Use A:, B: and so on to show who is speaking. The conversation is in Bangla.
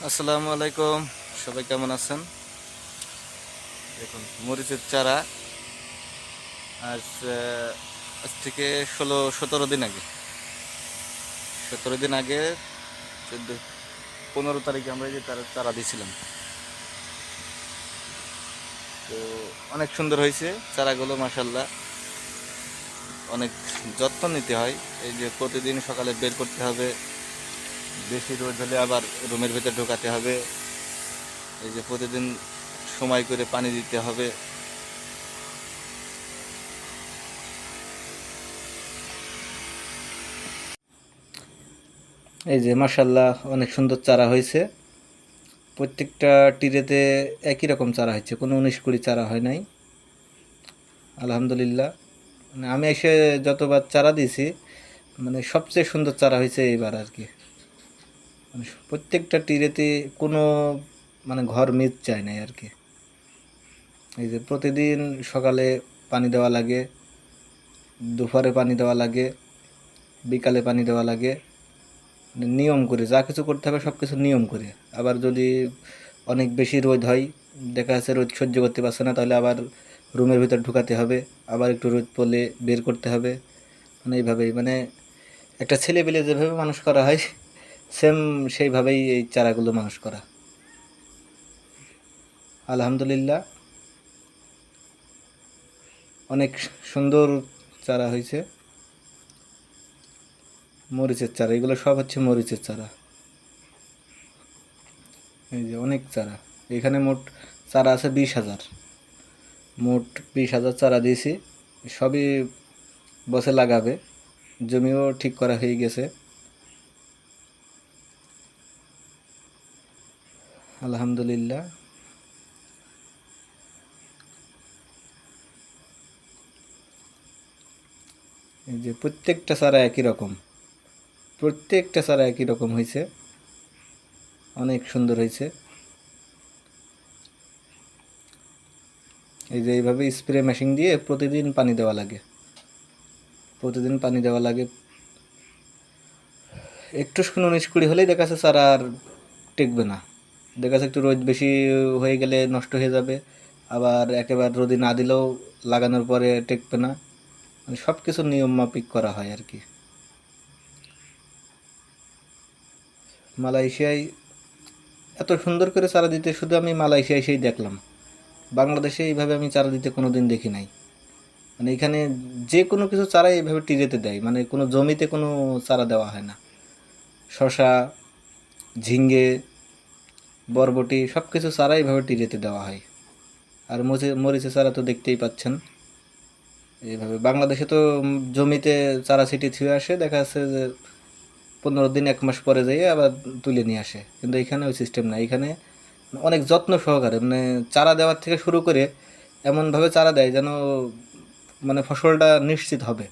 A: আসসালামু আলাইকুম। সবাই কেমন আছেন? দেখুন, মরিচের চারা আজ আজ থেকে 17 দিন আগে 17 দিন আগে 15 তারিখে আমরা এই যে চারা দিয়েছিলাম। তো অনেক সুন্দর হয়েছে চারাগুলো, মাশাল্লাহ। অনেক যত্ন নিতে হয়। এই যে প্রতিদিন সকালে বের করতে হবে, বেশি রোদ হলে আবার রুমের ভিতরে ঢোকাতে হবে। এই যে প্রতিদিন সময় করে পানি দিতে হবে। এই যে মাশাল্লাহ, অনেক সুন্দর চারা হয়েছে। প্রত্যেকটা টিরেতে একই রকম চারা হচ্ছে, কোনো 19-20 চারা হয় নাই, আলহামদুলিল্লাহ। মানে আমি এসে যতবার চারা দিয়েছি, মানে সবচেয়ে সুন্দর চারা হয়েছে এইবার আর কি। মানে প্রত্যেকটা টিরেতে কোনো মানে ঘর মিস চায় নাই আর কি। এই যে প্রতিদিন সকালে পানি দেওয়া লাগে, দুপুরে পানি দেওয়া লাগে, বিকালে পানি দেওয়া লাগে। মানে নিয়ম করে যা কিছু করতে হবে সব কিছু নিয়ম করে। আবার যদি অনেক বেশি রোদ হয়, দেখা যাচ্ছে রোদ সহ্য করতে পারছে না, তাহলে আবার রুমের ভিতর ঢুকাতে হবে, আবার একটু রোদ পড়লে বের করতে হবে। মানে এইভাবেই, মানে একটা ছেলে পেলে যেভাবে মানুষ করা হয়, সেম সেইভাবেই এই চারাগুলো মানুষ করা। আলহামদুলিল্লাহ, অনেক সুন্দর চারা হয়েছে। মরিচের চারা, এগুলো সব হচ্ছে মরিচের চারা। এই যে অনেক চারা, এখানে মোট চারা আছে 20,000। মোট 20,000 চারা দিয়েছি। সবই বসে লাগাবে, জমিও ঠিক করা হয়ে গেছে, আলহামদুলিল্লাহ। এই যে প্রত্যেকটা চারা একই রকম, প্রত্যেকটা চারা একই রকম হয়েছে, অনেক সুন্দর হয়েছে। এই যে এইভাবে স্প্রে মেশিন দিয়ে প্রতিদিন পানি দেওয়া লাগে, প্রতিদিন পানি দেওয়া লাগে। একটু 19-20 হলেই দেখা যাচ্ছে চারা আর টিকবে না। দেখা যাচ্ছে একটু রোদ বেশি হয়ে গেলে নষ্ট হয়ে যাবে, আবার একেবারে রোদে না দিলেও লাগানোর পরে টিকবে না। মানে সব কিছু নিয়ম মাফিক করা হয় আর কি। মালয়েশিয়ায় এত সুন্দর করে চারা দিতে শুধু আমি মালয়েশিয়ায় সেই দেখলাম। বাংলাদেশে এইভাবে আমি চারা দিতে কোনো দিন দেখি নাই। মানে এখানে যে কোনো কিছু চারা এইভাবে টিরেতে দেয়, মানে কোনো জমিতে কোনো চারা দেওয়া হয় না। শশা, ঝিঙ্গে, বরবটি সব কিছু চারা এইভাবে টিরেতে দেওয়া হয়। আর মরিচের চারা তো দেখতেই পাচ্ছেন। এইভাবে বাংলাদেশে তো জমিতে চারা ছিটি ছুঁয়ে আসে, দেখা যাচ্ছে যে 15 দিন 1 মাস পরে যাইয়ে আবার তুলে নিয়ে আসে। কিন্তু এখানে ওই সিস্টেম না, এখানে অনেক যত্ন সহকারে, মানে চারা দেওয়ার থেকে শুরু করে এমনভাবে চারা দেয় যেন মানে ফসলটা নিশ্চিত হবে।